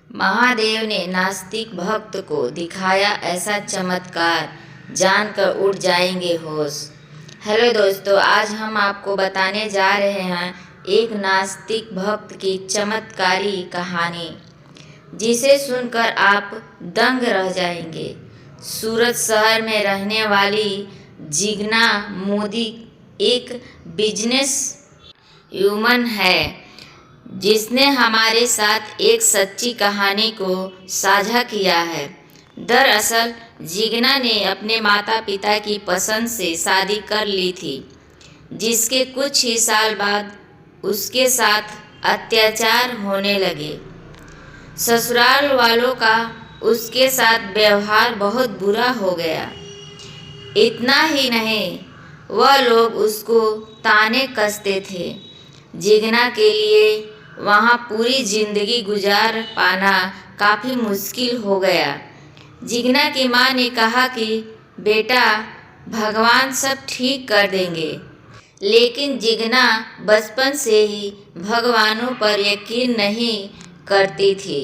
महादेव ने नास्तिक भक्त को दिखाया ऐसा चमत्कार, जानकर उड़ जाएंगे होश। हेलो दोस्तों, आज हम आपको बताने जा रहे हैं एक नास्तिक भक्त की चमत्कारी कहानी, जिसे सुनकर आप दंग रह जाएंगे। सूरत शहर में रहने वाली जिग्ना मोदी एक बिजनेस वूमन है, जिसने हमारे साथ एक सच्ची कहानी को साझा किया है। दरअसल जिग्ना ने अपने माता पिता की पसंद से शादी कर ली थी, जिसके कुछ ही साल बाद उसके साथ अत्याचार होने लगे। ससुराल वालों का उसके साथ व्यवहार बहुत बुरा हो गया। इतना ही नहीं, वह लोग उसको ताने कसते थे। जिग्ना के लिए वहाँ पूरी जिंदगी गुजार पाना काफ़ी मुश्किल हो गया। जिग्ना की माँ ने कहा कि बेटा, भगवान सब ठीक कर देंगे, लेकिन जिग्ना बचपन से ही भगवानों पर यकीन नहीं करती थी।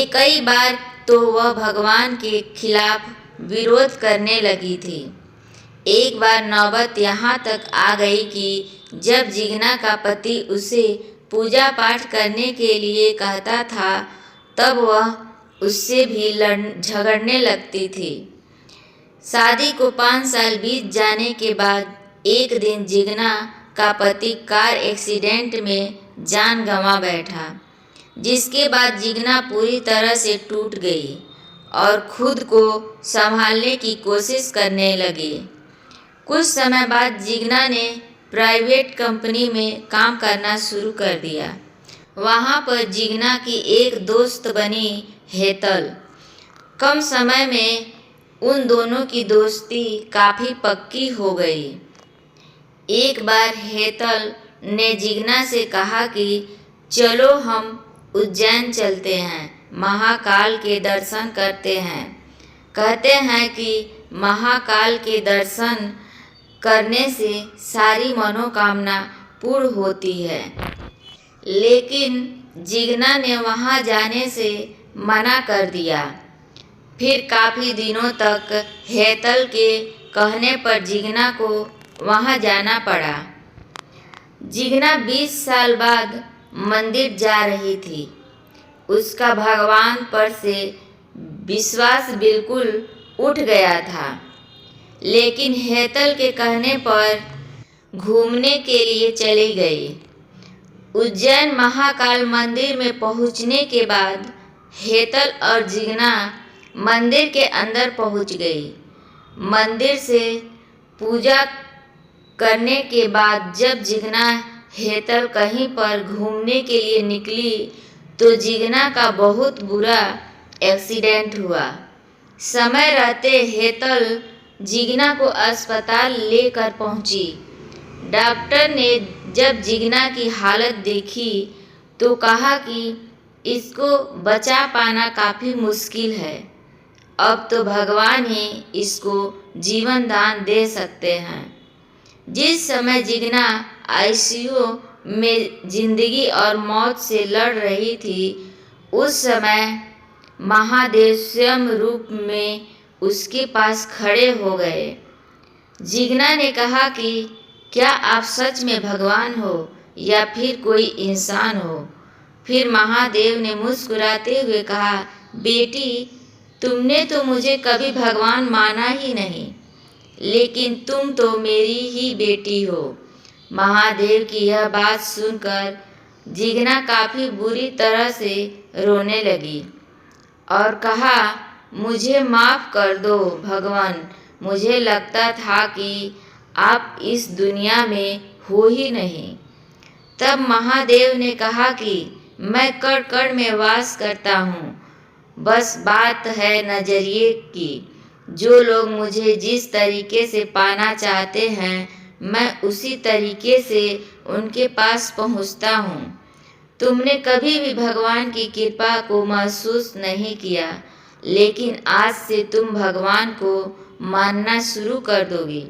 कई बार तो वह भगवान के खिलाफ विरोध करने लगी थी। एक बार नौबत यहाँ तक आ गई कि जब जिग्ना का पति उसे पूजा पाठ करने के लिए कहता था, तब वह उससे भी झगड़ने लगती थी। शादी को 5 साल बीत जाने के बाद एक दिन जिग्ना का पति कार एक्सीडेंट में जान गंवा बैठा, जिसके बाद जिग्ना पूरी तरह से टूट गई और खुद को संभालने की कोशिश करने लगी। कुछ समय बाद जिग्ना ने प्राइवेट कंपनी में काम करना शुरू कर दिया। वहाँ पर जिग्ना की एक दोस्त बनी हेतल। कम समय में उन दोनों की दोस्ती काफ़ी पक्की हो गई। एक बार हेतल ने जिग्ना से कहा कि चलो हम उज्जैन चलते हैं, महाकाल के दर्शन करते हैं। कहते हैं कि महाकाल के दर्शन करने से सारी मनोकामना पूर्ण होती है, लेकिन जिग्ना ने वहां जाने से मना कर दिया। फिर काफ़ी दिनों तक हेतल के कहने पर जिग्ना को वहां जाना पड़ा। जिग्ना 20 साल बाद मंदिर जा रही थी। उसका भगवान पर से विश्वास बिल्कुल उठ गया था, लेकिन हेतल के कहने पर घूमने के लिए चली गई। उज्जैन महाकाल मंदिर में पहुंचने के बाद हेतल और जिग्ना मंदिर के अंदर पहुंच गई। मंदिर से पूजा करने के बाद जब जिग्ना हेतल कहीं पर घूमने के लिए निकली, तो जिग्ना का बहुत बुरा एक्सीडेंट हुआ। समय रहते हेतल जिग्ना को अस्पताल लेकर पहुंची। डॉक्टर ने जब जिग्ना की हालत देखी तो कहा कि इसको बचा पाना काफ़ी मुश्किल है। अब तो भगवान ही इसको जीवन दान दे सकते हैं। जिस समय जिग्ना आईसीयू में जिंदगी और मौत से लड़ रही थी, उस समय महादेव स्वयं रूप में उसके पास खड़े हो गए। जिग्ना ने कहा कि क्या आप सच में भगवान हो या फिर कोई इंसान हो? फिर महादेव ने मुस्कुराते हुए कहा, बेटी, तुमने तो मुझे कभी भगवान माना ही नहीं, लेकिन तुम तो मेरी ही बेटी हो। महादेव की यह बात सुनकर जिग्ना काफ़ी बुरी तरह से रोने लगी और कहा, मुझे माफ़ कर दो भगवान, मुझे लगता था कि आप इस दुनिया में हो ही नहीं। तब महादेव ने कहा कि मैं कण कण में वास करता हूँ, बस बात है नज़रिए की। जो लोग मुझे जिस तरीके से पाना चाहते हैं, मैं उसी तरीके से उनके पास पहुँचता हूँ। तुमने कभी भी भगवान की कृपा को महसूस नहीं किया, लेकिन आज से तुम भगवान को मानना शुरू कर दोगी।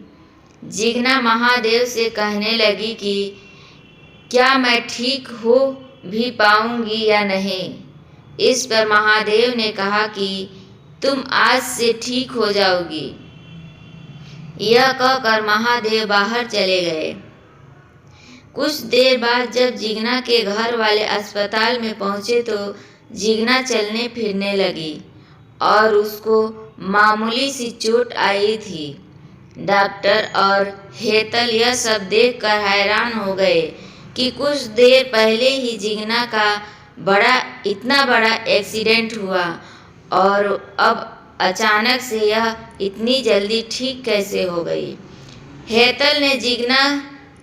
जिग्ना महादेव से कहने लगी कि क्या मैं ठीक हो भी पाऊंगी या नहीं? इस पर महादेव ने कहा कि तुम आज से ठीक हो जाओगी। यह कहकर महादेव बाहर चले गए। कुछ देर बाद जब जिगना के घर वाले अस्पताल में पहुंचे तो जिगना चलने फिरने लगी और उसको मामूली सी चोट आई थी। डॉक्टर और हेतल यह सब देखकर हैरान हो गए कि कुछ देर पहले ही जिगना का इतना बड़ा एक्सीडेंट हुआ और अब अचानक से यह इतनी जल्दी ठीक कैसे हो गई। हेतल ने जिगना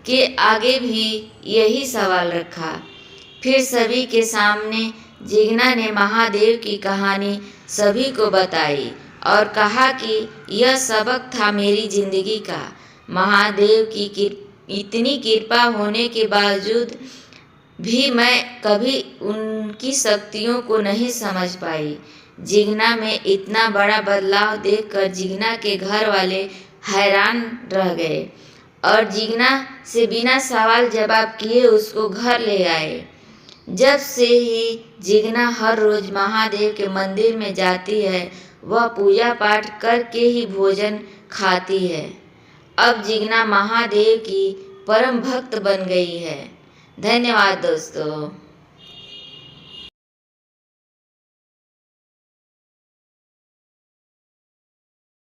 के आगे भी यही सवाल रखा। फिर सभी के सामने जिगना ने महादेव की कहानी सभी को बताई और कहा कि यह सबक था मेरी जिंदगी का। महादेव की इतनी कृपा होने के बावजूद भी मैं कभी उनकी शक्तियों को नहीं समझ पाई। जिगना में इतना बड़ा बदलाव देखकर जिगना के घर वाले हैरान रह गए और जिगना से बिना सवाल जवाब किए उसको घर ले आए। जब से ही जिगना हर रोज महादेव के मंदिर में जाती है, वह पूजा पाठ करके ही भोजन खाती है। अब जिगना महादेव की परम भक्त बन गई है। धन्यवाद दोस्तों।